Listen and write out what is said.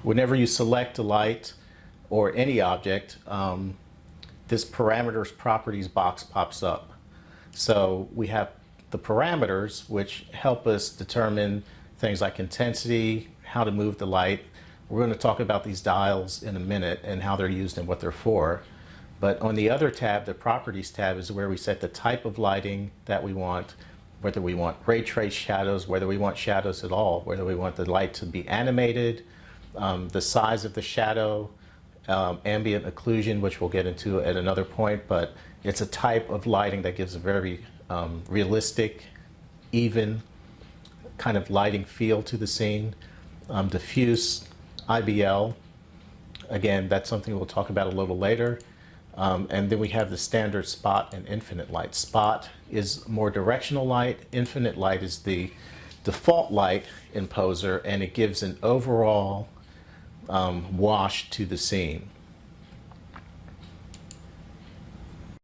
whenever you select a light or any object, this parameters properties box pops up. So we have the parameters, which help us determine things like intensity, how to move the light. We're going to talk about these dials in a minute and how they're used and what they're for. But on the other tab, the properties tab, is where we set the type of lighting that we want, whether we want ray trace shadows, whether we want shadows at all, whether we want the light to be animated, the size of the shadow, ambient occlusion, which we'll get into at another point, but it's a type of lighting that gives a very realistic, even kind of lighting feel to the scene. Diffuse, IBL, again, that's something we'll talk about a little later. And then we have the standard spot and infinite light. Spot is more directional light. Infinite light is the default light in Poser, and it gives an overall wash to the scene.